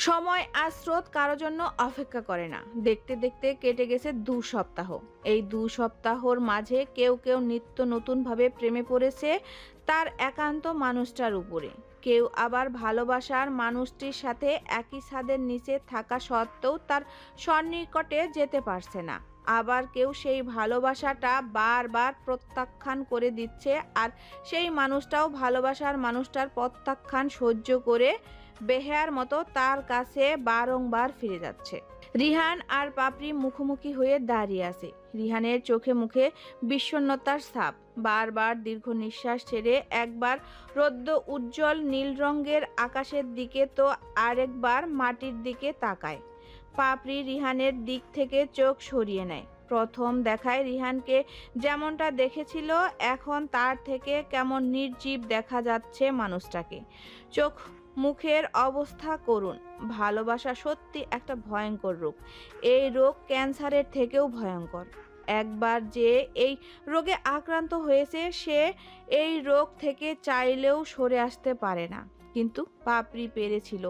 সময় আর স্রোত কারো জন্য অপেক্ষা করে না। দেখতে দেখতে কেটে গেছে 2 সপ্তাহ। এই 2 সপ্তাহর মাঝে কেউ কেউ নিত্য নতুন ভাবে প্রেমে পড়েছে তার একান্ত মানুষটার উপরে। কেউ আবার ভালোবাসার মানুষটির সাথে একই ছাদের নিচে থাকা সত্ত্বেও তার সন্নিকটে যেতে পারছে না। আবার কেউ সেই ভালোবাসাটা বারবার প্রত্যাখ্যান করে দিচ্ছে, আর সেই মানুষটাও ভালোবাসার মানুষটার প্রত্যাখ্যান সহ্য করে বেহায়ার মতো তার কাছে বারংবার ফিরে যাচ্ছে। রিহান আর পাপড়ি মুখোমুখি হয়ে দাঁড়িয়ে আছে। রিহানের চোখে মুখে বিষণ্ণতার ছাপ। বারবার দীর্ঘ নিঃশ্বাস ছেড়ে একবার রৌদ্র উজ্জ্বল নীল রঙের আকাশের দিকে তো আরেকবার মাটির দিকে তাকায়। পাপড়ি রিহানের দিক থেকে চোখ সরিয়ে নেয়। প্রথম দেখায় রিহানকে যেমনটা দেখেছিল এখন তার থেকে কেমন নির্জীব দেখা যাচ্ছে মানুষটাকে। চোখ মুখের অবস্থা করুণ। ভালোবাসা সত্যি একটা ভয়ঙ্কর রোগ। এই রোগ ক্যান্সারের থেকেও ভয়ঙ্কর। একবার যে এই রোগে আক্রান্ত হয়েছে সে এই রোগ থেকে চাইলেও সরে আসতে পারে না, কিন্তু পাপড়ি পেরেছিল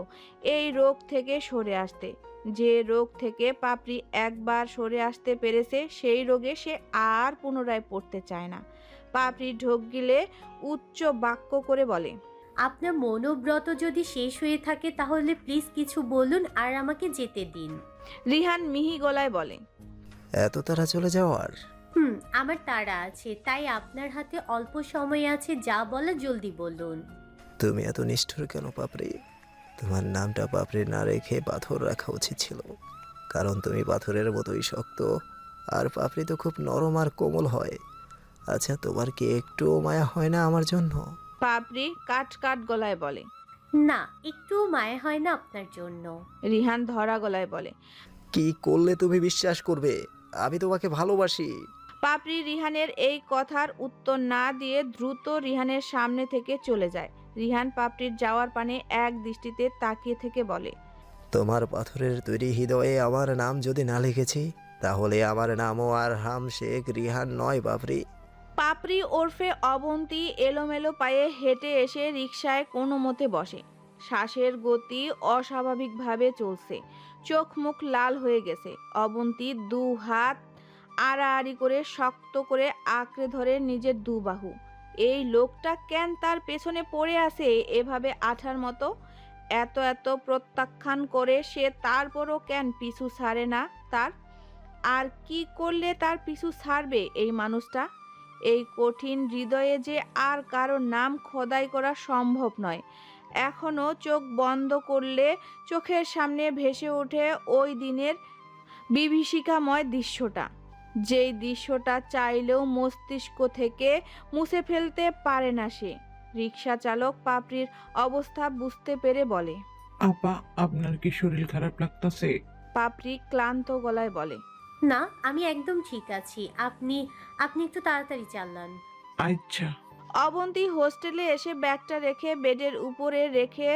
এই রোগ থেকে সরে আসতে। যে রোগ থেকে পাপড়ি একবার সরে আসতে পেরেছে সেই রোগে সে আর পুনরায় পড়তে চায় না। পাপড়ি ঢোক গিলে উচ্চ বাক্য করে বলে, আপনার মনোব্রত যদি শেষ হয়ে থাকে তাহলে প্লিজ কিছু বলুন আর আমাকে যেতে দিন। রিহান মিহি গলায় বলে, এত তারা চলে যাওয়ার? আমার তাড়া আছে, তাই আপনার হাতে অল্প সময় আছে, যা বলা জলদি বলুন। তুমি এত নিষ্ঠুর কেন পাপড়ি? তোমার নামটা পাপড়ি না রেখে পাথর রাখা উচিত ছিল, কারণ তুমি পাথরের মতোই শক্ত, আর পাপড়ি তো খুব নরম আর কোমল হয়। আচ্ছা, তোমার কি একটুও মায়া হয় না আমার জন্য? পাপড়ি কাট কাট গলায় বলে, না, একটু মায়া হয় না আপনার জন্য। রিহান ধরা গলায় বলে, কি করলে তুমি বিশ্বাস করবে আমি তোমাকে ভালোবাসি? পাপড়ি রিহানের এই কথার উত্তর না দিয়ে দ্রুত রিহানের সামনে থেকে চলে যায়। রিহান পাপড়ির যাওয়ার পানে এক দৃষ্টিতে তাকিয়ে থেকে বলে, তোমার পাথরের তৈরি হৃদয়ে আমার নাম যদি না লিখেছি, তাহলে আমার নামও আর হাম শেখ রিহান নয় পাপড়ি। পাপড়ি ওরফে অবন্তী এলোমেলো পায়ে হেঁটে এসে রিকশায় কোনো মতে বসে। শ্বাসের গতি অস্বাভাবিকভাবে চলছে। চোখ মুখ লাল হয়ে গেছে। অবন্তী 2 হাত আড়াআড়ি করে শক্ত করে আঁকড়ে ধরে নিজের 2 বাহু। এই লোকটা কেন তার পেছনে পড়ে আছে এভাবে আঠার মতো? এত এত প্রত্যাখ্যান করে সে তারপরও কেন পিছু ছাড়ে না তার? আর কি করলে তার পিছু ছাড়বে এই মানুষটা? এই কঠিন হৃদয়ে যে আর কারো নাম খোদাই করা সম্ভব নয়। এখনো চোখ বন্ধ করলে চোখের সামনে ভেসে ওঠে ওই দিনের বিভীষিকাময় দৃশ্যটা, যেই দৃশ্যটা চাইলেও মস্তিষ্ক থেকে মুছে ফেলতে পারে না সে। রিকশা চালক পাপড়ির অবস্থা বুঝতে পেরে বলে, আপা, আপনার কি শরীর খারাপ লাগতাছে? পাপড়ি ক্লান্ত গলায় বলে, না, আমি একদম ঠিক আছি। আপনি আপনি একটু তাড়াতাড়ি চালান। আচ্ছা। অবন্তী হোস্টেলে এসে ব্যাগটা রেখে বেডের উপরে রেখে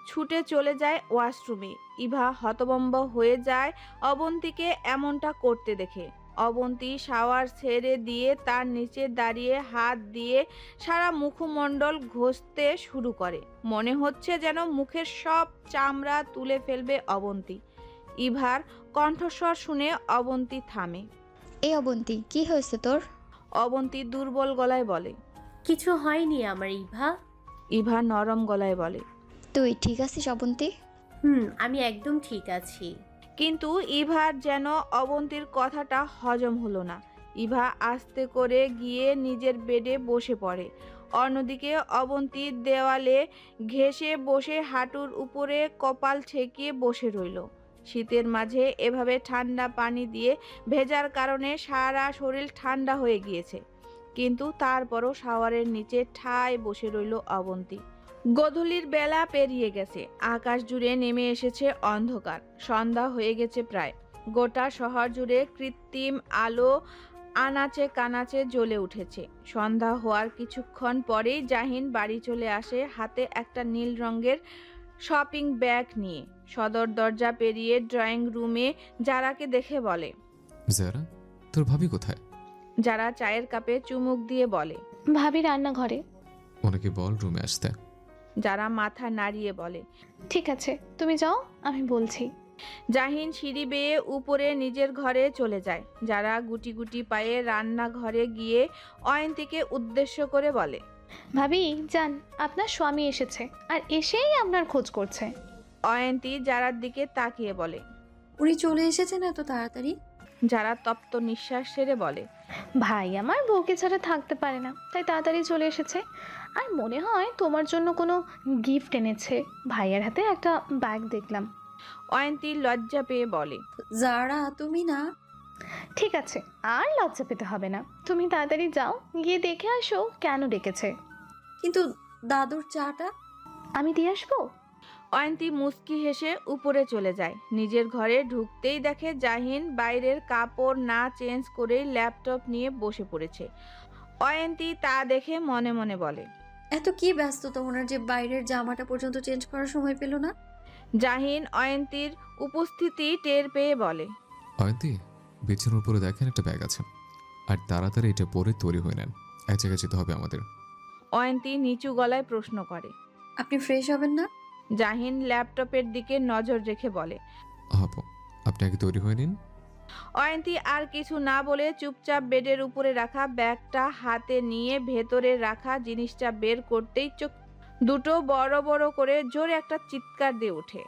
ছুটে চলে যায় ওয়াশরুমে। ইভা হতভম্ব হয়ে যায় অবন্তীকে এমনটা করতে দেখে। অবন্তী শাওয়ার ছেড়ে দিয়ে তার নিচে দাঁড়িয়ে হাত দিয়ে সারা মুখমণ্ডল ঘষতে শুরু করে। মনে হচ্ছে যেন মুখের সব চামড়া তুলে ফেলবে অবন্তী। ইভার কণ্ঠস্বর শুনে অবন্তী থামে। এই অবন্তী, কি হয়েছে তোর? অবন্তী দুর্বল গলায় বলে, কিছু হয়নি আমার ইভা। ইভা নরম গলায় বলে, তুই ঠিক আছিস অবন্তী? আমি একদম ঠিক আছি। কিন্তু ইভার যেন অবন্তীর কথাটা হজম হলো না। ইভা আস্তে করে গিয়ে নিজের বেডে বসে পড়ে। অন্যদিকে অবন্তী দেওয়ালে ঘেঁষে বসে হাঁটুর উপরে কপাল ঠেকিয়ে বসে রইল। শীতের মাঝে এভাবে ঠান্ডা পানি দিয়ে ভেজার কারণে সারা শরীর ঠান্ডা হয়ে গিয়েছে, কিন্তু তারপরও শাওয়ারের নিচে ঠায় বসে রইল অবন্তী। গোধূলির বেলা পেরিয়ে গেছে, আকাশ জুড়ে নেমে এসেছে অন্ধকার, সন্ধ্যা হয়ে গেছে প্রায়। গোটা শহর জুড়ে কৃত্রিম আলো আনাচে কানাচে জ্বলে উঠেছে। সন্ধ্যা হওয়ার কিছুক্ষণ পরেই জাহিন বাড়ি চলে আসে হাতে একটা নীল রঙের শপিং ব্যাগ নিয়ে। সদর দরজা পেরিয়ে ড্রয়িং রুমে যারাকে দেখে বলে। যারা, তোর ভাবি কোথায়? যারা চায়ের কাপে চুমুক দিয়ে বলে। ভাবি রান্নাঘরে। ওনাকে বল রুমে আসতে। যারা মাথা নাড়িয়ে বলে। ঠিক আছে, তুমি যাও, আমি বলছি। জাহিন সিঁড়ি বেয়ে উপরে নিজের ঘরে চলে যায়। যারা গুটি গুটি পায়ে রান্নাঘরে গিয়ে অয়ন্তীকে উদ্দেশ্য করে বলে। ভাবি যান, আপনার স্বামী এসেছে আর এসেই আপনার খোঁজ করছে। অয়ন্তী যারার দিকে তাকিয়ে বলে। উনি চলে এসেছেন এত তাড়াতাড়ি? যারা তপ্ত নিঃশ্বাস ছেড়ে বলে। ভাই আমার বউকে ছাড়া থাকতে পারে না, তাই তাড়াতাড়ি চলে এসেছে। আর মনে হয় তোমার জন্য কোনো গিফট এনেছে। ভাইয়ের হাতে একটা ব্যাগ দেখলাম। অয়ন্তী লজ্জা পেয়ে বলে। যারা তুমি না? ঠিক আছে, আর লজ্জা পেতে হবে না। তুমি তাড়াতাড়ি যাও, গিয়ে দেখে আসো কেন ডেকেছে। কিন্তু দাদুর চাটা? আমি দিয়ে আসবো। অয়ন্তী মুচকি হেসে উপরে চলে যায়। নিজের ঘরে ঢুকতেই দেখে জাহিন বাইরের কাপড় না চেঞ্জ করেই ল্যাপটপ নিয়ে বসে পড়েছে। অয়ন্তী তা দেখে মনে মনে বলে। এত কি ব্যস্ততা ওনার যে বাইরের জামাটা পর্যন্ত চেঞ্জ করার সময় পেল না। জাহিন অয়ন্তীর উপস্থিতি টের পেয়ে বলে। অয়ন্তী, বিছানার উপরে দেখেন একটা ব্যাগ আছে, আর তাড়াতাড়ি এটা পরে তৈরি হয়ে নেন, এক জায়গায় যেতে হবে আমাদের। অয়ন্তী নিচু গলায় প্রশ্ন করে। আপনি ফ্রেশ হবেন না? জাহিন ল্যাপটপের দিকে নজর রেখে বলে। হব, আপনি আগে তৈরি হয়ে নিন। অয়ন্তী আর কিছু না বলে চুপচাপ বেডের উপরে রাখা ব্যাগটা হাতে নিয়ে ভেতরে রাখা জিনিসটা বের করতেই চোখ দুটো বড় বড় করে জোরে একটা চিৎকার দিয়ে ওঠে।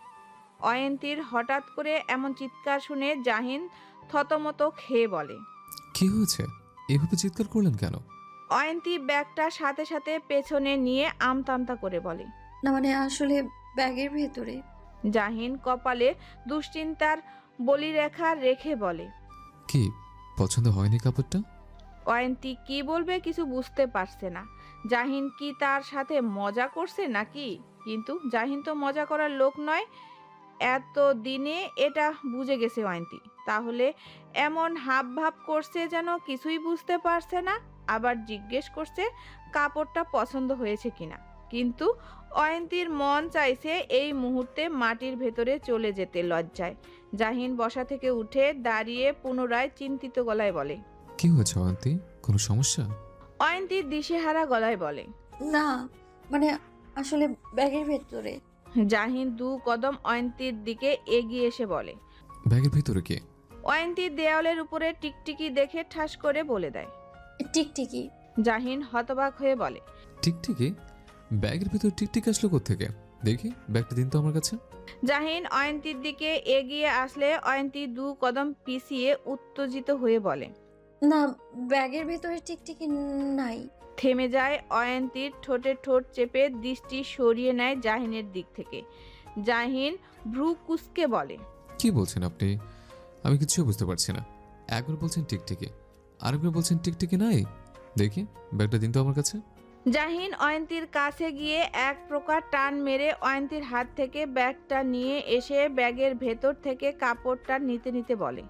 অয়ন্তীর হঠাৎ করে এমন চিৎকার শুনে জাহিন থতমত খেয়ে বলে। কি হয়েছে, এভাবে চিৎকার করলেন কেন? অয়ন্তী ব্যাগটা সাথে সাথে পেছনে নিয়ে আমতামতা করে বলে। না মানে আসলে ব্যাগের ভেতরে। জাহিন কপালে দুশ্চিন্তার বলিরেখা রেখে বলে। কি পছন্দ হয়নি কাপড়টা? অয়ন্তী কি বলবে কিছু বুঝতে পারছে না। জাহিন কি তার সাথে মজা করছে নাকি? কিন্তু জাহিন তো মজা করার লোক নয়। এত দিনে এটা বুঝে গেছে অয়ন্তী। তাহলে এমন হাব ভাব করছে যেন কিছুই বুঝতে পারছে না। আবার জিজ্ঞেস করছে কাপড়টা পছন্দ হয়েছে কিনা। কিন্তু অয়ন্তীর মন চাইছে এই মুহূর্তে মাটির ভেতরে চলে যেতে লজ্জায়। জাহিন বসা থেকে উঠে দাঁড়িয়ে পুনরায় চিন্তিত গলায় বলে। কি হয়েছে অয়ন্তী, কোনো সমস্যা? অয়ন্তী দিশেহারা গলায় বলে। না মানে আসলে ব্যাগের ভেতরে। জাহিন দু কদম অয়ন্তীর দিকে এগিয়ে এসে বলে। ব্যাগের ভিতরে কি? অয়ন্তী দেওয়ালের উপরে টিকটিকি দেখে ঠাস করে বলে দেয়। টিকটিকি। জাহিন হতবাক হয়ে বলে। টিকটিকি? ব্যাগের ভিতর টিকটিকি আসলো কোত্থেকে? দেখি ব্যাগটা দিন তো আমার কাছে। জাহিন অয়ন্তীর দিকে এগিয়ে আসলে অয়ন্তী দু কদম পিছিয়ে উত্তেজিত হয়ে বলে। না ব্যাগের ভেতরে টিকটিকি নাই। থেমে যায় অয়ন্তীর, ঠোঁটে ঠোঁট চেপে দৃষ্টি সরিয়ে নেয় জাহিনের দিক থেকে। জাহিন ভ্রু কুঁচকে বলে। কি বলছেন আপনি? আমি কিছু বুঝতে পারছি না। একবার বলছেন টিকটিকি, আরেকবার বলছেন টিকটিকি নাই। দেখি ব্যাগটা দিন তো আমার কাছে। জাহিন অয়ন্তীর কাছে গিয়ে এক প্রকার টান মেরে অয়ন্তীর হাত থেকে ব্যাগটা নিয়ে এসে ব্যাগের ভেতর থেকে কাপড়টা নিতে নিতে বলে।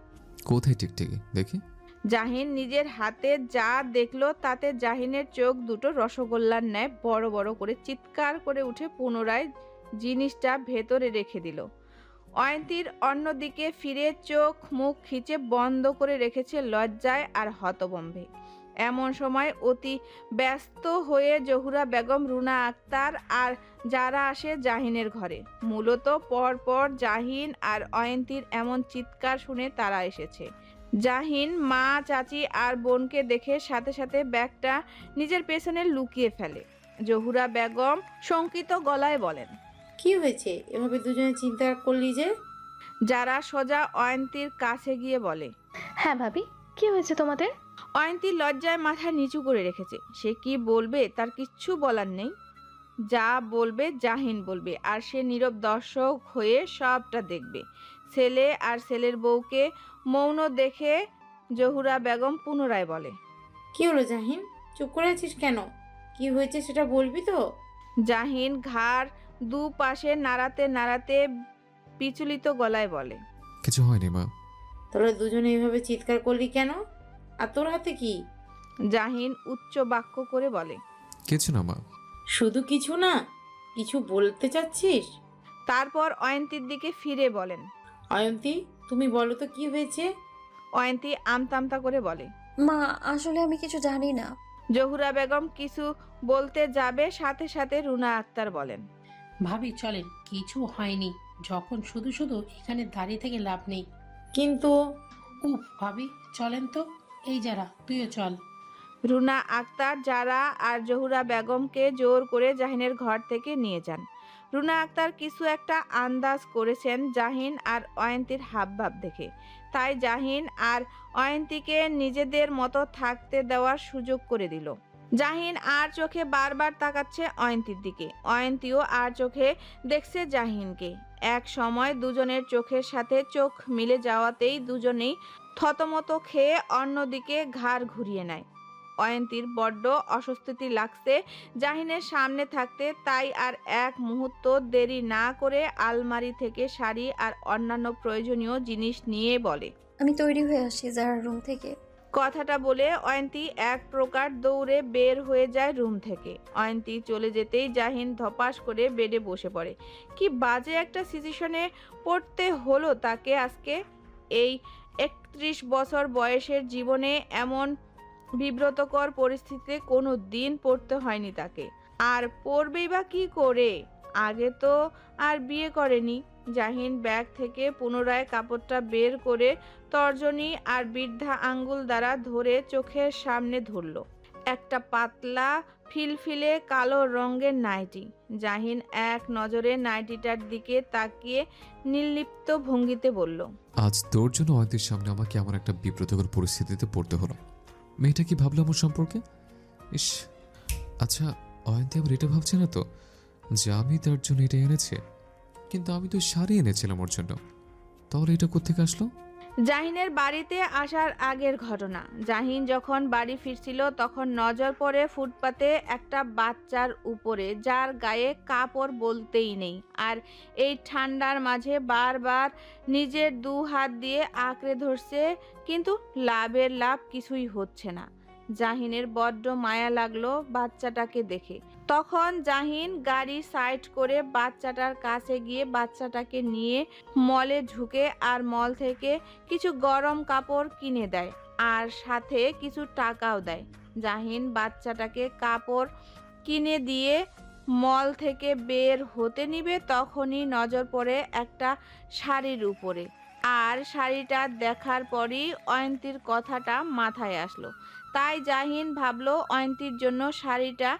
কোথায় টিকটিকি দেখি? জাহিন নিজের হাতে যা দেখলো তাতে জাহিনের চোখ দুটো রসগোল্লার ন্যায় বড় বড় করে চিৎকার করে উঠে পুনরায় জিনিসটা ভেতরে রেখে দিল। অয়ন্তীর অন্যদিকে ফিরে চোখ মুখ খিচে বন্ধ করে রেখেছে লজ্জায় আর হতভম্বে। এমন সময় অতি ব্যস্ত হয়ে জহুরা বেগম, রুনা আক্তার আর যারা আসে জাহিনের ঘরে। মূলত পরপর জাহিন আর অয়ন্তীর এমন চিৎকার শুনে তারা এসেছে। জাহিন মা, চাচি আর বোনকে দেখে সাথে সাথে ব্যাগটা নিজের পেছনে লুকিয়ে ফেলে। জহুরা বেগম শঙ্কিত গলায় বলেন। কি হয়েছে এভাবে দুজনে চিন্তা করলি যে? যারা সোজা অয়ন্তীর কাছে গিয়ে বলে। হ্যাঁ ভাবি, কি হয়েছে তোমাদের? অয়ন্তী লজ্জায় মাথা নিচু করে রেখেছে। সে কি বলবে তার কিচ্ছু বলার নেই। যা বলবে জাহিন বলবে, আর সে নীরব দর্শক হয়ে সবটা দেখবে। ছেলে আর ছেলের বউকে মৌন দেখে জহুরা বেগম পুনরায় বলে। কি হলো জাহিন, চুপ করে আছিস কেন? কি হয়েছে সেটা বলবি তো? জাহিন ঘাড় দুপাশে নাড়াতে নাড়াতে বিচলিত গলায় বলে, কিছু হয়নি মা। তোরা দুজনে এইভাবে চিৎকার করলি কেন? আর তোর হাতে কি? জাহিন উচ্চ বাক্য করে বলে, কিছু না মা। শুধু কিছু না, কিছু বলতে চাচ্ছিস? তারপর অয়ন্তীর দিকে ফিরে বলেন। অয়ন্তী, তুমি বলো তো কি হয়েছে? অয়ন্তী আমতামতা করে বলে। মা আসলে আমি কিছু জানি না। জহুরা বেগম কিছু বলতে যাবে, সাথে সাথে রুনা আক্তার বলেন, ভাবি চলেন, কিছু হয়নি, যখন শুধু শুধু এখানে দাঁড়িয়ে থেকে লাভ নেই। কিন্তু উফ ভাবি চলেন তো, এই যারা তুইও চল। রুনা আক্তার, যারা আর জহুরা বেগমকে জোর করে জাহিনের ঘর থেকে নিয়ে যান। রুনা আক্তার কিছু একটা আন্দাজ করেছেন জাহিন আর অয়ন্তীর হাবভাব দেখে, তাই জাহিন আর অয়ন্তীকে নিজেদের মতো থাকতে দেওয়ার সুযোগ করে দিল। জাহিন আর চোখে বারবার তাকাচ্ছে অয়ন্তীর দিকে, অয়ন্তীও আর চোখে দেখছে জাহিনকে। এক সময় দুজনের চোখের সাথে চোখ মিলে যাওয়াতেই দুজনেই থতমত খেয়ে অন্যদিকে ঘাড় ঘুরিয়ে নেয়। অয়ন্তীর বড্ড অস্বস্তি লাগছে জাহিনের সামনে থাকতে, তাই আর এক মুহূর্ত দেরি না করে আলমারি থেকে শাড়ি আর অন্যান্য প্রয়োজনীয় জিনিস নিয়ে বলে, আমি তৈরি হয়ে আসি যার রুম থেকে। কথাটা বলে অয়ন্তী এক প্রকার দৌড়ে বের হয়ে যায় রুম থেকে। অয়ন্তী চলে যেতেই জাহিন ধপাস করে বেডে বসে পড়ে। কি বাজে একটা সিচুয়েশনে পড়তে হলো তাকে আজকে। এই 31 বছর বয়সের জীবনে এমন বিব্রতকর পরিস্থিতিতে কোনো দিন পড়তে হয়নি তাকে, আর পড়বেই বা কি করে? আগে তো আর বিয়ে করেনি। জাহিন ব্যাগ থেকে পুনরায় কাপড়টা বের করে তর্জনী আর বৃদ্ধা আঙ্গুল দ্বারা ধরে চোখের সামনে ধরল। একটা পাতলা ফিলফিলে কালো রঙের নাইটি। জাহিন এক নজরে নাইটিটার দিকে তাকিয়ে নির্লিপ্ত ভঙ্গিতে বলল, আজ তোর জন্য অয়ন্তীর সামনে আমাকে এমন একটা বিব্রতকর পরিস্থিতিতে পড়তে হলো। মেয়েটা কি ভাবলো আমার সম্পর্কে? ইস, আচ্ছা অয়ন্তী আবার এটা ভাবছে না তো যে আমি তার জন্য এটা এনেছি? কিন্তু আমি তো শাড়ি এনেছিলাম ওর জন্য, তাহলে এটা কোত্থেকে আসলো? জাহিনের বাড়িতে আসার আগের ঘটনা। জাহিন যখন বাড়ি ফিরছিল তখন নজর পড়ে ফুটপাতে একটা বাচ্চার উপরে, যার গায়ে কাপড় বলতেই নেই, আর এই ঠান্ডার মাঝে বারবার নিজের দু হাত দিয়ে আঁকড়ে ধরছে, কিন্তু লাভ কিছুই হচ্ছে না। জাহিনের বড্ড মায়া লাগলো বাচ্চাটাকে দেখে। তখন জাহিন গাড়ি সাইড করে বাচ্চাটার কাছে গিয়ে বাচ্চাটাকে নিয়ে মলে ঢুকে আর মল থেকে কিছু গরম কাপড় কিনে দেয় আর সাথে কিছু টাকাও দেয়। জাহিন বাচ্চাটাকে কাপড় কিনে দিয়ে মল থেকে বের হতে নিবে, তখনই নজর পড়ে একটা শাড়ির উপরে, আর শাড়িটা দেখার পরই অয়ন্তীর কথাটা মাথায় আসলো। তাই জাহিন ভাবলো অয়ন্তীর জন্য শাড়িটা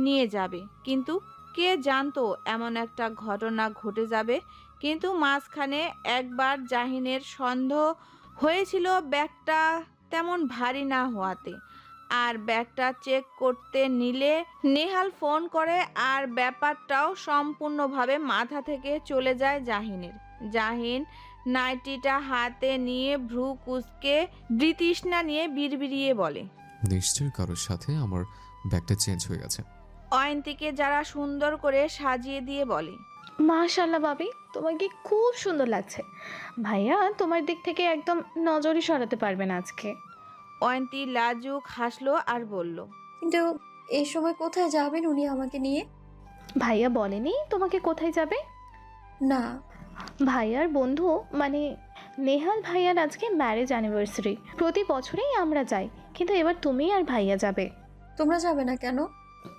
নিয়ে যাবে, কিন্তু কে জানতো এমন একটা ঘটনা ঘটে যাবে। কিন্তু মাঝখানে একবার জাহিনের সন্দেহ হয়েছিল ব্যাগটা তেমন ভারী না হওয়াতে, আর ব্যাগটা চেক করতে নিলে নেহাল ফোন করে আর ব্যাপারটাও সম্পূর্ণভাবে মাথা থেকে চলে যায় জাহিনের। জাহিন নাইটিটা হাতে নিয়ে ভ্রু কুঁচকে বৃতৃষ্ণা নিয়ে বিড়বিড়িয়ে বলে, নিশ্চয়ই কারোর সাথে আমার ব্যাগটা চেঞ্জ হয়ে গেছে। অয়ন্তীকে যারা সুন্দর করে সাজিয়ে দিয়ে বলে, মাশাল্লাহ ভাবি, তোমাকে খুব সুন্দর লাগছে। ভাইয়া তোমার দিক থেকে একদম নজরই সরাতে পারবে না আজকে। অয়ন্তী লাজুক হাসলো আর বলল, কিন্তু এই সময় কোথায় যাবেন উনি আমাকে নিয়ে? ভাইয়া বলেনি তোমাকে কোথায় যাবে? না। ভাইয়ার বন্ধু মানে নেহাল ভাইয়ার আজকে ম্যারেজ অ্যানিভার্সারি। প্রতি বছরেই আমরা যাই, কিন্তু এবার তুমি আর ভাইয়া যাবে। তোমরা যাবে না কেন?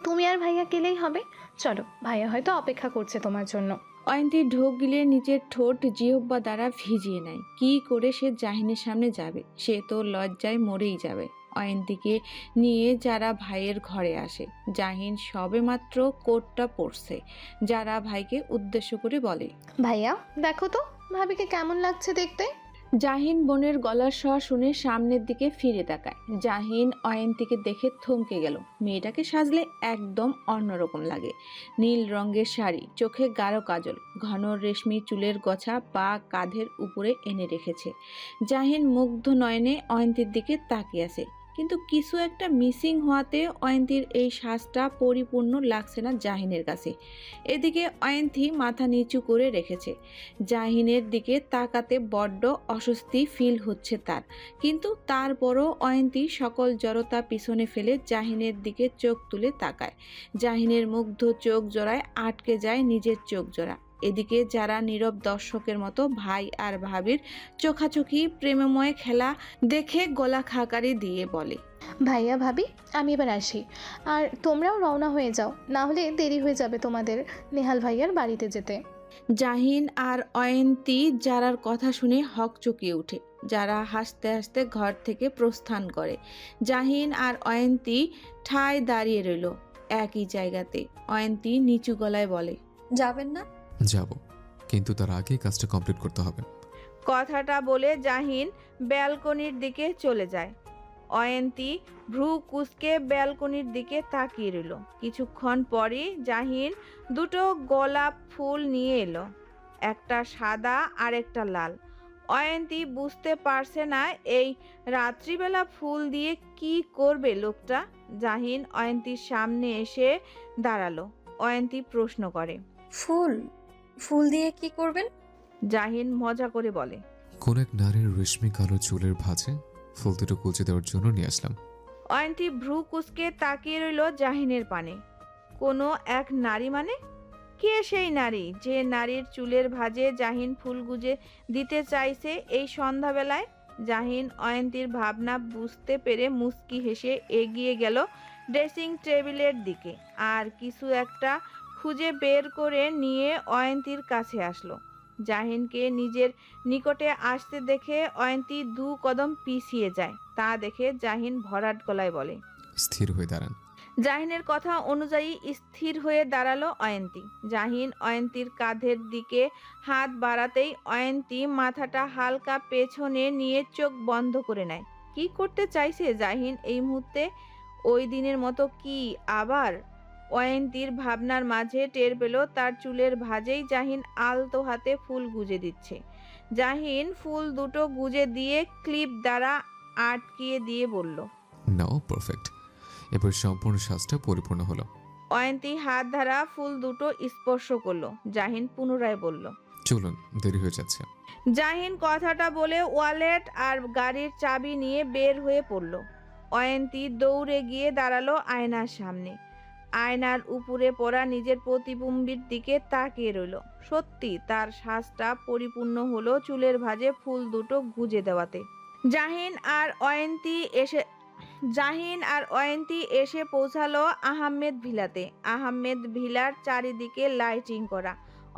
তুমি আর ভাইয়া গেলেই হবে। চলো, ভাইয়া হয়তো অপেক্ষা করছে তোমার জন্য। অয়ন্তী ঢোক গিলে নিজের ঠোঁট জিহ্বা দ্বারা ভিজিয়ে নেয়। কি করে সে জাহিনের সামনে যাবে? সে তো লজ্জায় মরেই যাবে। অয়ন্তীকে নিয়ে যারা ভাইয়ের ঘরে আসে। জাহিন সবেমাত্র কোটটা পরছে। যারা ভাইকে উদ্দেশ্য করে বলে, ভাইয়া দেখো তো ভাবিকে কেমন লাগছে দেখতে। জাহিন বোনের গলার স্বর শুনে সামনের দিকে ফিরে তাকায়। জাহিন অয়ন্তীকে দেখে থমকে গেল। মেয়েটাকে সাজলে একদম অন্যরকম লাগে। নীল রঙের শাড়ি, চোখে গাঢ় কাজল, ঘন রেশমি চুলের গোছা পা কাঁধের উপরে এনে রেখেছে। জাহিন মুগ্ধ নয়নে অয়ন্তীর দিকে তাকিয়ে আছে। কিন্তু কিছু একটা মিসিং হওয়াতে অয়ন্তীর এই শ্বাসটা পরিপূর্ণ লাগছে না জাহিনের কাছে। এদিকে অয়ন্তী মাথা নিচু করে রেখেছে। জাহিনের দিকে তাকাতে বড্ড অস্বস্তি ফিল হচ্ছে তার, কিন্তু তারপরও অয়ন্তী সকল জড়তা পিছনে ফেলে জাহিনের দিকে চোখ তুলে তাকায়। জাহিনের মুগ্ধ চোখ জোড়ায় আটকে যায় নিজের চোখ জোড়া। এদিকে যারা নীরব দর্শকের মতো ভাই আর ভাবির চোখাচোখি প্রেমময় খেলা দেখে গলা খাকারি দিয়ে বলে, ভাইয়া ভাবি আমি এবার আসি, আর তোমরাও রওনা হয়ে যাও, না হলে দেরি হয়ে যাবে তোমাদের নেহাল ভাইয়ার বাড়িতে যেতে। জাহিন আর অয়ন্তী যারার কথা শুনে হকচকিয়ে ওঠে। যারা হাসতে হাসতে ঘর থেকে প্রস্থান করে। জাহিন আর অয়ন্তী ঠায় দাঁড়িয়ে রইল একই জায়গাতে। অয়ন্তী নিচু গলায় বলে, যাবেন না? যাব, কিন্তু তার আগে কাজটা কমপ্লিট করতে হবে। কথাটা বলে জাহিন ব্যালকনির দিকে চলে যায়। অয়ন্তী ভ্রু কুঁচকে ব্যালকনির দিকে তাকিয়ে রইল। কিছুক্ষণ পরই জাহিন দুটো গোলাপ ফুল নিয়ে এলো, একটা সাদা আর একটা লাল। অয়ন্তী বুঝতে পারছে না এই রাত্রিবেলা ফুল দিয়ে কি করবে লোকটা। জাহিন অয়ন্তীর সামনে এসে দাঁড়ালো। অয়ন্তী প্রশ্ন করে, ফুল ফুল দিয়ে কি করবেন? জাহিন মজা করে বলে, কোন এক নারীর রেশমি কালো চুলের ভাঁজে ফুল দুটো কুচে দেওয়ার জন্য নিয়ে আসলাম। অয়ন্তী ভ্রু কুঁচকে তাকিয়ে রইল জাহিনের পানে। কোনো এক নারী মানে? কে সেই নারী যে নারীর চুলের ভাঁজে জাহিন ফুল গুজে দিতে চাইছে এই সন্ধ্যাবেলায়? জাহিন অয়ন্তীর ভাবনা বুঝতে পেরে মুচকি হেসে এগিয়ে গেল ড্রেসিং টেবিলের দিকে, আর কিছু একটা খুঁজে বের করে নিয়ে অয়ন্তীর কাছে আসলো। জাহিনকে নিজের নিকটে আসতে দেখে অয়ন্তী দু কদম পিছিয়ে যায়। তা দেখে জাহিন ভরাট গলায় বলে, স্থির হয়ে দাঁড়ান। জাহিনের কথা অনুযায়ী স্থির হয়ে দাঁড়ালো অয়ন্তী। জাহিন অয়ন্তীর কাঁধের দিকে হাত বাড়াতেই অয়ন্তী মাথাটা হালকা পেছনে নিয়ে চোখ বন্ধ করে নেয়। কি করতে চাইছে জাহিন এই মুহূর্তে? ওই দিনের মতো কি আবার? অয়ন্তীর ভাবনার মাঝে টের পেল তার চুলের ভাঁজেই জাহিন আলতো হাতে ফুল গুজে দিচ্ছে। জাহিন ফুল দুটো গুজে দিয়ে ক্লিপ দ্বারা আটকিয়ে দিয়ে বলল, নাও পারফেক্ট, এবার সম্পূর্ণ সাজটা পরিপূর্ণ হলো। অয়ন্তী হাত ধারা ফুল দুটো স্পর্শ করলো। জাহিন পুনরায় বলল, চলুন, দেরি হয়ে যাচ্ছে। জাহিন কথাটা বলে ওয়ালেট আর গাড়ির চাবি নিয়ে বের হয়ে পড়ল। অয়ন্তী দৌড়ে গিয়ে দাঁড়ালো আয়নার সামনে। আয়নার উপরে পড়া নিজের প্রতিবিম্বের দিকে তাকিয়ে রইল। সত্যি তার সাজটা পরিপূর্ণ হলো চুলের ভাঁজে ফুল দুটো গুজে দেওয়াতে। জাহিন আর অয়ন্তী এসে পৌঁছালো আহমেদ ভিলাতে। আহমেদ ভিলার চারিদিকে লাইটিং করা।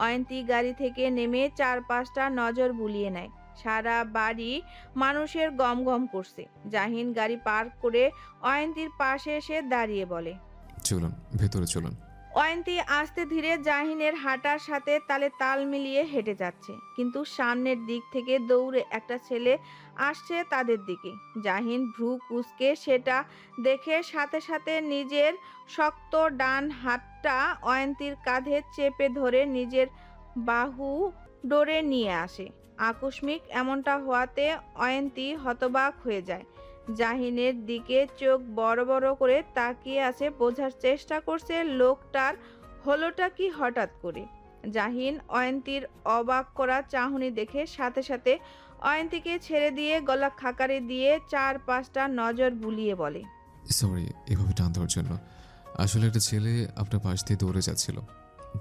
অয়ন্তী গাড়ি থেকে নেমে চারপাশটা নজর বুলিয়ে নেয়। সারা বাড়ি মানুষের গমগম করছে। জাহিন গাড়ি পার্ক করে অয়ন্তীর পাশে এসে দাঁড়িয়ে বলে, চলুন ভেতরে চলুন। অয়ন্তী আস্তে ধীরে জাহিনের হাঁটার সাথে তালে তাল মিলিয়ে হেঁটে যাচ্ছে, কিন্তু সামনের দিক থেকে দৌড়ে একটা ছেলে আসছে তাদের দিকে। জাহিন ভ্রু কুঁচকে সেটা দেখে সাথে সাথে নিজের শক্ত ডান হাতটা অয়ন্তীর কাঁধে চেপে ধরে নিজের বাহু ডোরে নিয়ে আসে। আকস্মিক এমনটা হওয়াতে অয়ন্তী হতবাক হয়ে যায়। জাহিনের দিকে চোখ বড় বড় করে তাকিয়ে আছে, বোঝার চেষ্টা করছে লোকটার হলোটা কি হঠাৎ করে। জাহিন অয়ন্তীর অবাক করা চাহনি দেখে সাথে সাথে অয়ন্তীকে ছেড়ে দিয়ে গলা খাকারি দিয়ে চারপাশটা নজর বুলিয়ে বলে, সরি এভাবে টান দেওয়ার জন্য। আসলে একটা ছেলে আপনার পাশ দিয়ে দৌড়ে যাচ্ছিল,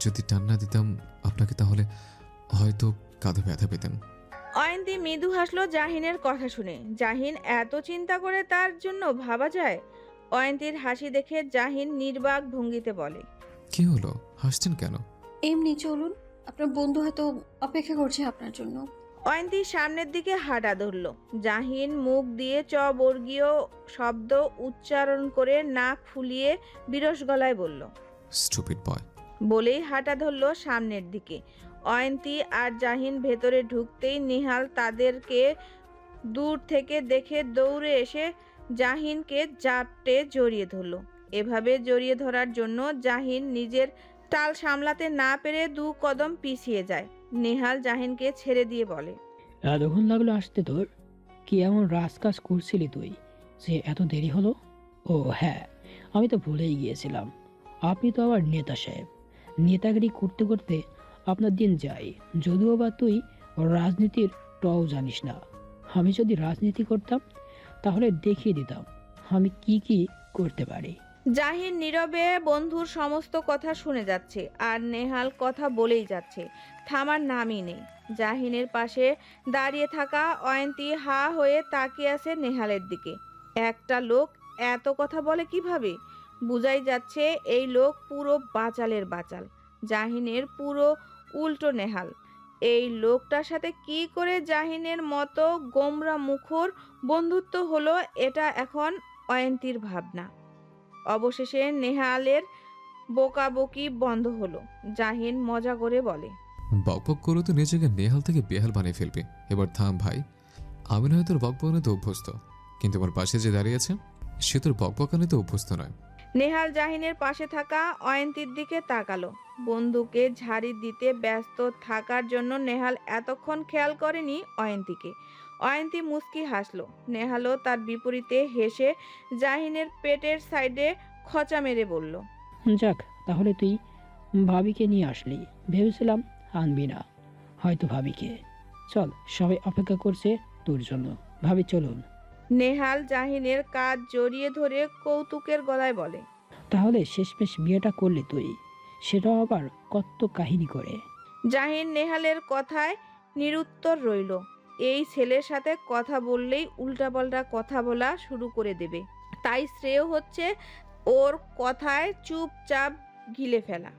যদি টান না দিতাম আপনাকে তাহলে হয়তো কাঁধে ব্যথা পেতেন। অয়ন্তী মৃদু হাসলো জাহিনের কথা শুনে। জাহিন এত চিন্তা করে তার জন্য ভাবা যায়? অয়ন্তীর হাসি দেখে জাহিন নির্বাক ভঙ্গিতে বলে, কি হলো, হাসছেন কেন? এমনি চলুন, আপনার বন্ধু হয়তো অপেক্ষা করছে আপনার জন্য। অয়ন্তী সামনের দিকে হাঁটা ধরল। জাহিন মুখ দিয়ে চবর্গীয় শব্দ উচ্চারণ করে নাক ফুলিয়ে বিরস গলায় বলল, স্টুপিড বয়। বলেই হাঁটা ধরল সামনের দিকে। অয়ন্তী আর জাহিন ভেতরে ঢুকতেই নিহাল তাদেরকে দূর থেকে দেখে দৌড়ে এসে জাহিনকে জাপটে জড়িয়ে ধরল। এভাবে জড়িয়ে ধরার জন্য জাহিন নিজের টাল সামলাতে না পেরে দু কদম পিছিয়ে যায়। নিহাল জাহিনকে ছেড়ে দিয়ে বলে, এতক্ষণ লাগলো আসতে তোর? কি এমন রাজকাজ করছিলি তুই? যে এত দেরি হলো? ও হ্যাঁ, আমি তো ভুলেই গিয়েছিলাম। আপনি তো আবার নেতা সাহেব। নেতাগিরি করতে করতে আপনার দিন যায়। যদিও বা তুই রাজনীতির টও জানিস না। আমি যদি রাজনীতি করতাম তাহলে দেখিয়ে দিতাম আমি কি কি করতে পারি। জাহিন নীরবে বন্ধুর সমস্ত কথা শুনে যাচ্ছে আর নেহাল কথা বলেই যাচ্ছে, থামার নামই নেই। জাহিনের পাশে দাঁড়িয়ে থাকা অয়ন্তী হা হয়ে তাকিয়ে আছে নেহালের দিকে। একটা লোক এত কথা বলে কিভাবে? বুঝাই যাচ্ছে এই লোক পুরো বাচালের বাচাল। জাহিনের পুরো উল্টো নেহাল। এই লোকটার সাথে কি করে জাহিনের মতো গোমরা মুখর বন্ধুত্ব হলো, এটা এখন অয়ন্তীর ভাবনা। অবশেষে নেহালের বকাবকি বন্ধ হলো। জাহিন মজা করে বলে, বকবক করে তো নিজেকে নেহাল থেকে বেহাল বানিয়ে ফেলবি। এবার থাম ভাই। আমি না হয় তোর বকবকানিতে অভ্যস্ত, কিন্তু আমার পাশে যে দাঁড়িয়ে আছে সে তোর বকবকানিতে অভ্যস্ত নয়। নেহাল জাহিনের পাশে থাকা অয়ন্তীর দিকে তাকালো। বন্ধুকে ঝাড়ি দিতে ব্যস্ত থাকার জন্য নেহাল এতক্ষণ খেয়াল করেনি অয়ন্তীকে। অয়ন্তী মুচকি হাসলো। নেহালও তার বিপরীতে হেসে জাহিনের পেটের সাইডে খচা মেরে বলল, যাক, তাহলে তুই ভাবিকে নিয়ে আসলি। ভেবেছিলাম আনবি না হয়তো ভাবিকে। চল, সবাই অপেক্ষা করছে তোর জন্য। ভাবি চলুন। নেহাল জাহিনের কাঁধ জড়িয়ে ধরে কৌতুকের গলায় বলে, তাহলে শেষমেশ বিয়েটা করলি তুই, সেটাও আবার কত কাহিনী করে। জাহিন নেহালের কথায় নিরুত্তর রইল। এই ছেলের সাথে কথা বললেই উল্টাপাল্টা কথা বলা শুরু করে দেবে, তাই শ্রেয় হচ্ছে ওর কথায় চুপচাপ গিলে ফেলা।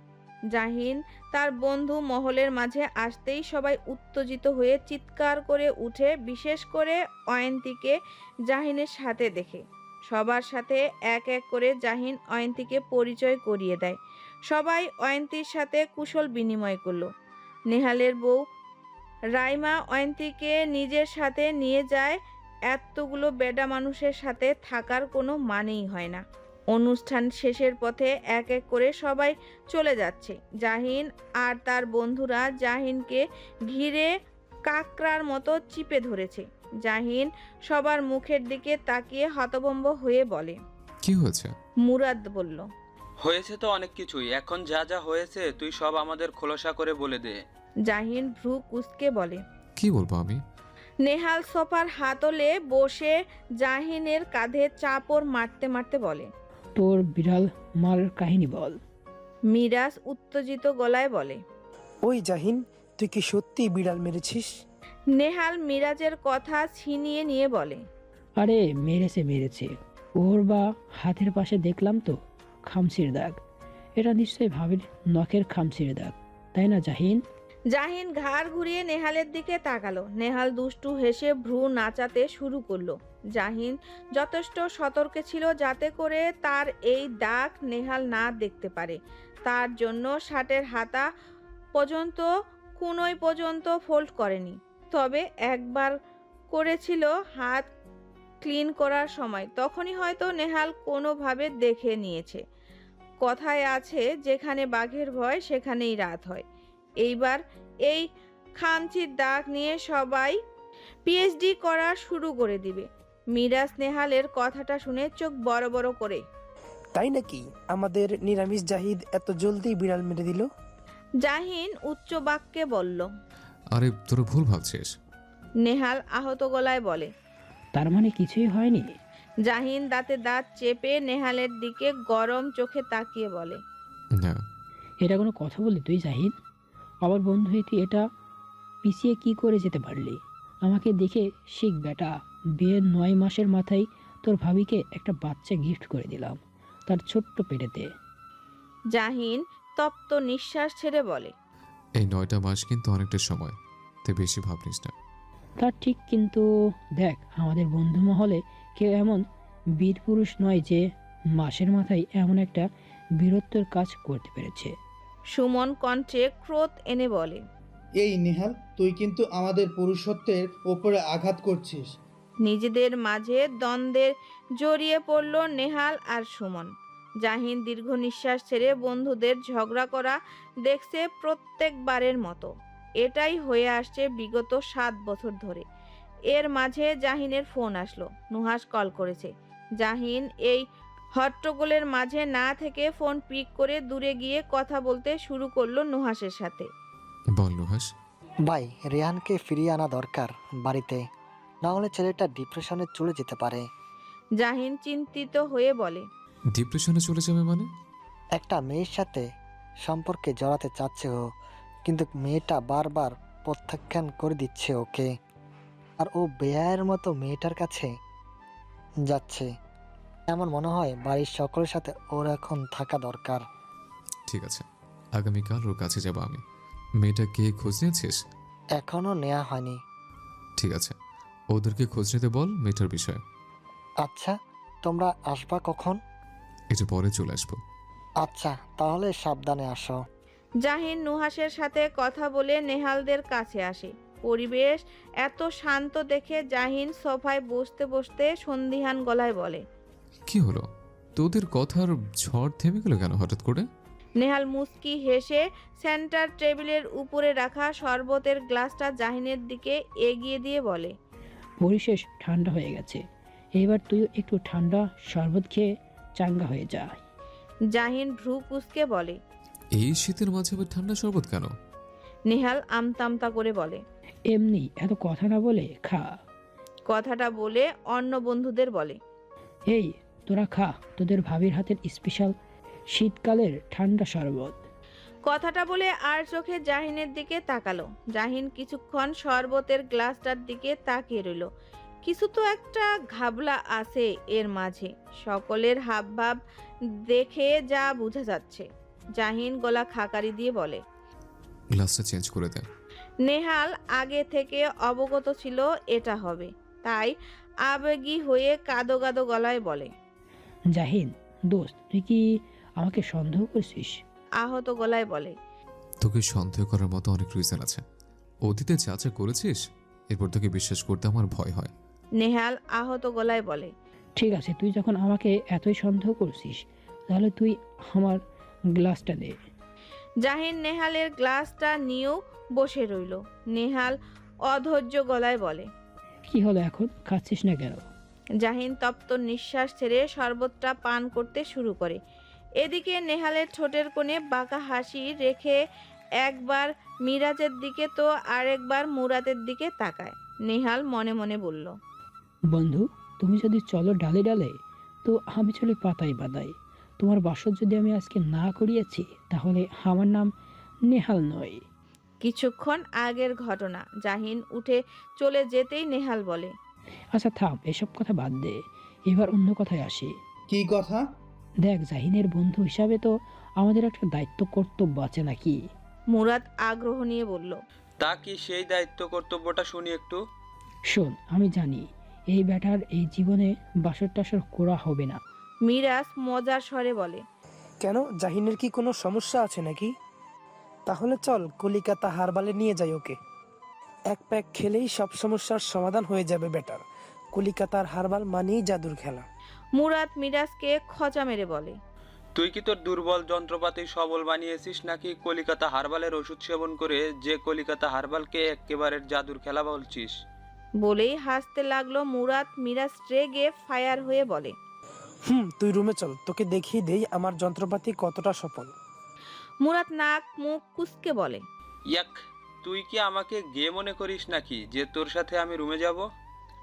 জাহিন তার বন্ধু মহলের মাঝে আসতেই সবাই উত্তেজিত হয়ে চিৎকার করে উঠে, বিশেষ করে অয়ন্তীকে জাহিনের সাথে দেখে। সবার সাথে এক এক করে জাহিন অয়ন্তীকে পরিচয় করিয়ে দেয়। সবাই অয়ন্তীর সাথে কুশল বিনিময় করলো। নেহালের বউ রাইমা অয়ন্তীকে নিজের সাথে নিয়ে যায়। এতগুলো বেডা মানুষের সাথে থাকার কোনো মানেই হয় না। অনুষ্ঠান শেষের পথে এক এক করে সবাই চলে যাচ্ছে। জাহিন আর তার বন্ধুরা জাহিনকে ঘিরে কাকড়ার মতো চিপে ধরেছে। জাহিন সবার মুখের দিকে তাকিয়ে হতভম্ব হয়ে বলে, কি হয়েছে? মুরাদ বলল, হয়েছে তো অনেক কিছুই। এখন যা যা হয়েছে তুই সব আমাদের খোলসা করে বলে দে। জাহিন ভ্রু কুঁচকে বলে, কি বলবো আমি? নেহাল সোফার হাতলে বসে জাহিনের কাঁধে চাপড় মারতে মারতে বলে, তোর বিড়াল মারার কাহিনী বল। মিরাজ উত্তেজিত গলায় বলে, ওই জাহিন, তুই কি সত্যি বিড়াল মেরেছিস? নেহাল মিরাজের কথা ছিনিয়ে নিয়ে বলে, আরে মেরেছে। ওর বা হাতের পাশে দেখলাম তো খামচির দাগ। এটা নিশ্চয়ই ভাবির নখের খামচির দাগ, তাই না জাহিন? জাহিন ঘাড় ঘুরিয়ে নেহালের দিকে তাকালো। নেহাল দুষ্টু হেসে ভ্রু নাচাতে শুরু করলো। জাহিন যথেষ্ট সতর্ক ছিল যাতে করে তার এই দাগ নেহাল না দেখতে পারে। তার জন্য শার্টের হাতা পর্যন্ত কোনোই পর্যন্ত ফোল্ড করেনি। তবে একবার করেছিল হাত ক্লিন করার সময়, তখনই হয়তো নেহাল কোনোভাবে দেখে নিয়েছে। কথায় আছে, যেখানে বাঘের ভয় সেখানেই রাত হয়। এইবার এই খামচির দাগ নিয়ে সবাই পিএইচডি করা শুরু করে দিবে। মিরাজ নেহালের কথাটা শুনে চোখ বড় বড় করে, তাই নাকি? আমাদের নিরামিষ জাহিদ এত জলদি বিড়াল মেরে দিল? জাহিন উচ্চ বাক্যে বলল। আরে তোরা ভুল ভাবছিস। নেহাল আহত গলায় বলে, তার মানে কিছুই হয়নি? জাহিন দাঁতে দাঁত চেপে নেহালের দিকে গরম চোখে তাকিয়ে বলে, না। এটা কোনো কথা বললি তুই জাহিদ? আমার বন্ধু হয়ে তুই এটা পিছিয়ে কি করে যেতে পারলি? আমাকে দেখে শিখ বেটা। বিয়ের 9 মাসের মাথায় তোর ভাবিকে একটা বাচ্চা গিফট করে দিলাম তার ছোট্ট পেটেতে। জাহিন তপ্ত নিঃশ্বাস ছেড়ে বলে, এই 9টা মাস কিন্তু অনেকটা সময়, তাই বেশি ভাবনিস না। তা ঠিক, কিন্তু দেখ, আমাদের বন্ধু মহলে কেউ এমন বীর পুরুষ নয় যে মাসের মাথায় এমন একটা বীরত্বের কাজ করতে পেরেছে। সুমন কণ্ঠে ক্রোধ এনে বলে, এই নেহাল, তুই কিন্তু আমাদের পুরুষত্বের ওপরে আঘাত করছিস। নিজেদের মাঝে দ্বন্দ্বের জড়িয়ে পড়ল নেহাল আর সুমন। জাহিন দীর্ঘ নিঃশ্বাস ছেড়ে বন্ধুদের ঝগড়া করা দেখছে প্রত্যেকবারের মতো। এটাই হয়ে আসছে বিগত 7 বছর ধরে। এর মাঝে জাহিনের ফোন আসলো। নুহাস কল করেছে। জাহিন এই হট্টগোলের মাঝে না থেকে ফোন পিক করে দূরে গিয়ে কথা বলতে শুরু করলো নুহাসের সাথে। বল নুহাস। ভাই, রেহানকে ফিরিয়ে আনা দরকার বাড়িতে, না হলে ছেলেটা ডিপ্রেশনে চলে যেতে পারে। জাহিন চিন্তিত হয়ে বলে, ডিপ্রেশনে চলে যাবে মানে? একটা মেয়ের সাথে সম্পর্কে জড়াতে চাচ্ছে ও, কিন্তু মেয়েটা বারবার প্রত্যাখ্যান করে দিচ্ছে ওকে, আর ও বেয়ায়ের মতো মেয়েটার কাছে যাচ্ছে। এমন মনে হয় বাড়ির সকলের সাথে ওর এখন থাকা দরকার। ঠিক আছে, আগামীকাল ওর কাছে যাব আমি। মেয়েটা কে খোঁজ নিয়েছিস? এখনো নেওয়া হয়নি। ঠিক আছে, ওদেরকে খোঁজ নিতে বল মেয়েটার বিষয়ে। আচ্ছা, তোমরা আসবা কখন? একটু পরে চলে আসবো। আচ্ছা, তাহলে সাবধানে আসো। জাহিন নুহাসের সাথে কথা বলে নেহালদের কাছে আসে। পরিবেশ এত শান্ত দেখে জাহিন সোফায় বসতে বসতে সন্দিহান গলায় বলে, কি হলো? তোদের কথার ঝড় থেমে গেল কেন হঠাৎ করে? নেহাল মুস্কি হেসে সেন্টার টেবিলের উপরে রাখা শরবতের গ্লাসটা জাহিনের দিকে এগিয়ে দিয়ে বলে, পরিশেষ ঠান্ডা হয়ে গেছে, এবার তুইও একটু ঠান্ডা শরবত খেয়ে চাঙ্গা হয়ে যা। জাহিন ভ্রু কুঁচকে বলে, এই শীতের মাঝে আবার ঠান্ডা শরবত কেন? নেহাল আমতামতা করে বলে, এমনি, এত কথা না বলে খা। কথাটা বলে অন্য বন্ধুদের বলে, এই তোরা খা তোদের ভাবির হাতের স্পেশাল শীতকালের ঠান্ডা শরবত। কথাটা বলে আর চোখে জাহিনের দিকে তাকালো। জাহিন কিছুক্ষণ শরবতের গ্লাসটার দিকে তাকিয়ে রইল। কিছু তো একটা ঘাবলা আছে এর মাঝে, সকলের হাবভাব দেখে যা বোঝা যাচ্ছে। জাহিন গলা খাকারি দিয়ে বলে, গ্লাসটা চেঞ্জ করে দে। নেহাল আগে থেকে অবগত ছিল এটা হবে, তাই আবেগী হয়ে কাদো কাদো গলায় বলে, জাহিন দোস্ত, তুই কি আমাকে সন্দেহ করছিস? আহত গলায় বলে, তোকে সন্দেহ করার মতো অনেক রিজন আছে। অতীতে যা যা করেছিস, এরপর তোকে বিশ্বাস করতে আমার ভয় হয়। নেহাল আহত গলায় বলে, ঠিক আছে, তুই যখন আমাকে এতই সন্দেহ করছিস তাহলে তুই আমার গ্লাসটা দে। জাহিন নেহালের গ্লাসটা নিয়েও বসে রইল। নেহাল অধৈর্য গলায় বলে, কি হলো এখন, খাচ্ছিস না কেন? জাহিন তপ্ত নিঃশ্বাস ছেড়ে শরবতটা পান করতে শুরু করে। এদিকে নেহালের ঠোঁটের কোণে বাঁকা হাসি রেখে একবার মিরাজের দিকে তো আরেকবার মুরাদের দিকে তাকায়। নেহাল মনে মনে বলল, বন্ধু, তুমি যদি চলো ডালে ডালে, তো আমি চলে পাতায় পাতায়। তোমার বাসর যদি আমি আজকে না করিয়েছি, তাহলে আমার নাম নেহাল নয়। কিছুক্ষণ আগের ঘটনা। জাহিন উঠে চলে যেতেই নেহাল বলে, আচ্ছা থাম, এসব কথা বাদ দে, এবার অন্য কথায় আসি। কি কথা? দেখ, জাহিনের বন্ধু হিসাবে তো আমাদের একটা দায়িত্ব কর্তব্য আছে নাকি? মুরাদ আগ্রহ নিয়ে বলল, তা কি সেই দায়িত্ব কর্তব্যটা শুনি একটু। শোন, আমি জানি এই ব্যাটার এই জীবনে বাসর টাসর করা হবে না। মিরাজ মজার স্বরে বলে, কেন, জাহিনের কি কোনো সমস্যা আছে নাকি? তাহলে চল কলিকাতা হারবালে নিয়ে যাই ওকে। এক প্যাক খেলেই সব সমস্যার সমাধান হয়ে যাবে বেটার। কলিকাতার হারবাল মানেই জাদুর খেলা। মুরাদ মিরাজকে খচা মেরে বলে, তুই কি তোর দুর্বল যন্ত্রপাতি সবল বানিয়েছিস নাকি কলিকাতা হারবালের ওষুধ সেবন করে যে কলিকাতা হারবালকে একেবারে জাদুর খেলা বলছিস? বলেই হাসতে লাগলো মুরাদ। মিরাজ রেগে ফায়ার হয়ে বলে, তুই রুমে চল, তোকে দেখিয়ে দেই আমার যন্ত্রপাতি কতটা সফল। মুরাদ নাক মুখ কুঁচকে বলে, ইয়াক, তুই কি আমাকে গে মনে করিস নাকি যে তোর সাথে আমি রুমে যাব?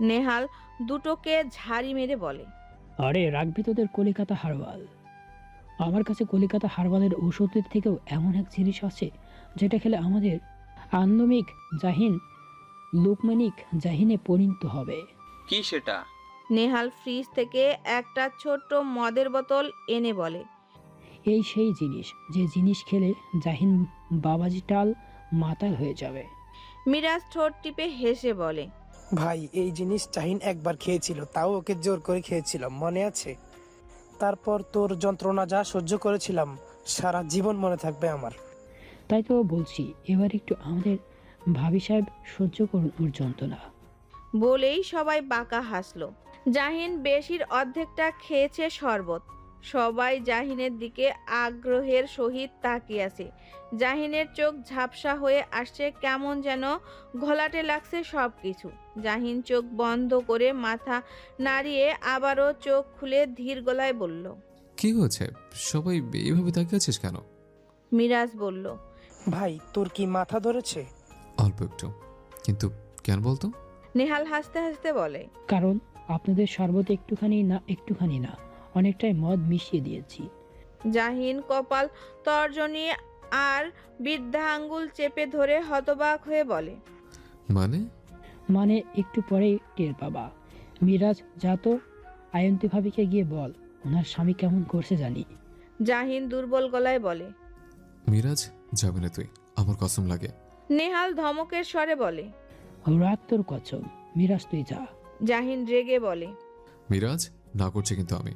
নেহাল দুটোকে ঝাড়ি মেরে বলে, আরে রাখবি তোদের কলিকাতা হারবাল। আমার কাছে কলিকাতা হারবালের ঔষধের থেকেও এমন এক জিনিস আছে যেটা খেলে আমাদের আন্দমিক জাহিন লোকমানিক জাহিনে পরিণত হবে। কি সেটা? নেহাল ফ্রিজ থেকে একটা ছোট্ট মদের বোতল এনে বলে, এই সেই জিনিস যে জিনিস খেলে জাহিন বাবাজি টাল মাতাল হয়ে যাবে। মিরাজ ঠোঁট টিপে হেসে বলে, ভাই, এই জিনিস জাহিন একবার খেয়েছিল, তাও ওকে জোর করে খেয়েছিলাম, মনে আছে? তারপর তোর যন্ত্রণা যা সহ্য করেছিলাম, সারা জীবন মনে থাকবে আমার। তাই তো বলছি, এবার একটু আমাদের ভাবি সাহেব সহ্য করুন ওর যন্ত্রণা। বলেই সবাই বাঁকা হাসলো। জাহিন বেশির অর্ধেকটা খেয়েছে শরবত। সবাই জাহিনের দিকে আগ্রহের সহিত তাকিয়ে আছে। জাহিনের চোখ ঝাপসা হয়ে আসছে, কেমন যেন ঘোলাটে লাগছে সবকিছু। জাহিন চোখ বন্ধ করে মাথা নাড়িয়ে আবারও চোখ খুলে ধীর গলায় বলল, কি হয়েছে? সবাই এইভাবে তাকিয়ে আছিস কেন? মিরাজ বলল, ভাই তোর কি মাথা ধরেছে? অল্প একটু, কিন্তু কেন বলতো? নেহাল হাসতে হাসতে বলে, কারণ আপনাদের শরবত একটুখানি না অনেকটাই মদ মিশিয়ে দিয়েছি। জাহিন কপাল তর্জনী আর বৃদ্ধা আঙ্গুল চেপে ধরে হতবাক হয়ে বলে, মানে একটু পরেই টের পাবা। মিরাজ যা তো আয়ন্তী ভাবিকে গিয়ে বল ওনার স্বামী কেমন করছে জানি। জাহিন দুর্বল গলায় বলে, মিরাজ যাবে না তুই, আমার কসম লাগে। নেহাল ধমকের স্বরে বলে, রাত তোর কসম, মিরাজ তুই যা। জাহিন রেগে বলে, মিরাজ না করছে কিন্তু আমি।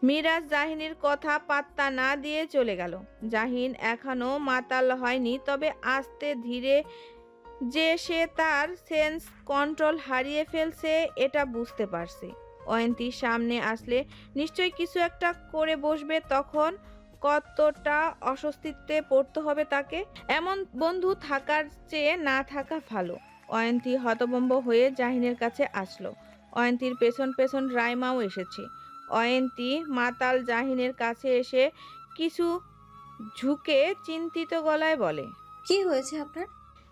মিরাজ জাহিনের কথা পাত্তা না দিয়ে চলে গেল। জাহিন এখনো মাতাল হয়নি, তবে আস্তে ধীরে যে সে তার সেন্স কন্ট্রোল হারিয়ে ফেলছে এটা বুঝতে পারছে। অয়ন্তী সামনে আসলে নিশ্চয়ই কিছু একটা করে বসবে, তখন কতটা অস্বস্তিতে পড়তে হবে তাকে। এমন বন্ধু থাকার চেয়ে না থাকা ভালো। অয়ন্তী হতভম্ব হয়ে জাহিনের কাছে আসলো। অয়ন্তীর পেছন পেছন রাইমাও এসেছে। অয়ন্তী মাতাল জাহিনের কাছে এসে কিছু ঝুঁকে চিন্তিত গলায় বলে, কি হয়েছে আপনার?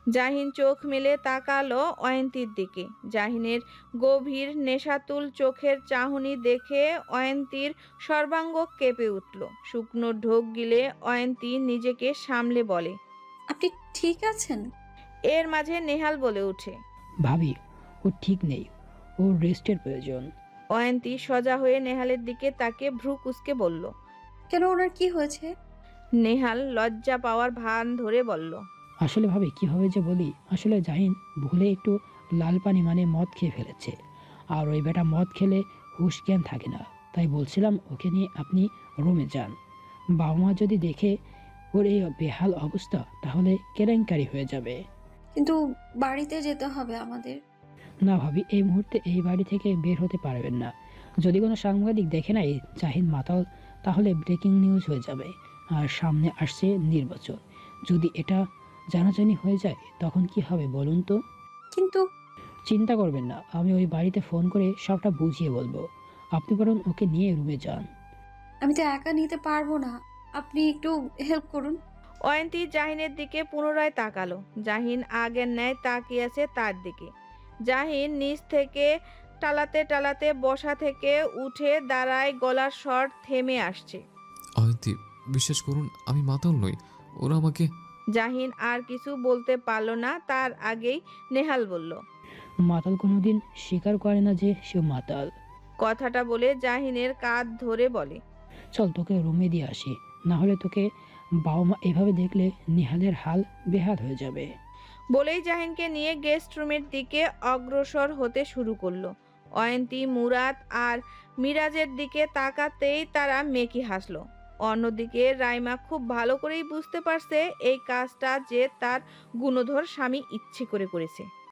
জাহিন চোখ মেলে তাকালো অয়ন্তীর দিকে। জাহিনের গভীর নেশাতুল চোখের চাহনি দেখে অয়ন্তীর সর্বাঙ্গ কেঁপে উঠল। শুকনো ঢোক গিলে অয়ন্তী নিজেকে সামলে বলে, আপনি ঠিক আছেন? এর মাঝে নেহাল বলে ওঠে, ভাবি ও ঠিক নেই, ওর রেস্টের প্রয়োজন। অয়ন্তী সোজা হয়ে নেহালের দিকে তাকে ভ্রু কুঁচকে বলল, কেন, ওনার কি হয়েছে? নেহাল লজ্জা পাওয়ার ভান ধরে বলল, আসলে ভাবি কিভাবে যে বলি, আসলে জাহিন ভুলে একটু লাল পানি মদ খেয়ে ফেলেছে। আর ওই বেটা মদ খেলে হুঁশ জ্ঞান থাকে না, তাই বলছিলাম ওকে নিয়ে আপনি রুমে যান। বাবা মা যদি দেখে ওর এই বেহাল অবস্থা তাহলে কেলেঙ্কারি হয়ে যাবে। কিন্তু বাড়িতে যেতে হবে আমাদের। না ভাবি, এই মুহূর্তে এই বাড়ি থেকে বের হতে পারবেন না। যদি কোনো সাংবাদিক দেখে নাই জাহিন মাতাল, তাহলে ব্রেকিং নিউজ হয়ে যাবে। আর সামনে আসছে নির্বাচন, যদি এটা জানাজানি হয়ে যায় তখন কি হবে বলুন তো? কিন্তু চিন্তা করবেন না, আমি ওই বাড়িতে ফোন করে সবটা বুঝিয়ে বলবো। আপনি বরং ওকে নিয়ে রুমে যান। আমি তো একা নিতে পারবো না, আপনি একটু হেল্প করুন। অয়ন্তী জাহিনের দিকে পুনরায় তাকালো। জাহিন আগের ন্যায় তাকিয়ে আছে তার দিকে। জাহিন নিচ থেকে টালাতে টালাতে বসা থেকে উঠে দাঁড়ায়, গলার স্বর থেমে আসছে। অয়ন্তী, বিশ্বাস করুন আমি মাতাল নই, ওরা আমাকে। জাহিন আর কিছু বলতে পারল না, তার আগেই নেহাল বলল, মাতাল কোনোদিন স্বীকার করে না যে সে মাতাল। কথাটা বলে জাহিনের কাঁধ ধরে বলে, চল তোকে রুমে দিয়ে আসি, না হলে তোকে বাবা মা এভাবে দেখলে নিহালের হাল বেহাল হয়ে যাবে। বলেই জাহিনকে নিয়ে গেস্ট রুমের দিকে অগ্রসর হতে শুরু করলো। অয়ন্তী, মুরাদ আর মিরাজের দিকে তাকাতেই তারা মেকি হাসলো। অন্যদিকে রাইমা খুব ভালো করেই বুঝতে পারছে এই কাজটা যে তার গুণধর স্বামী ইচ্ছে করে করেছে।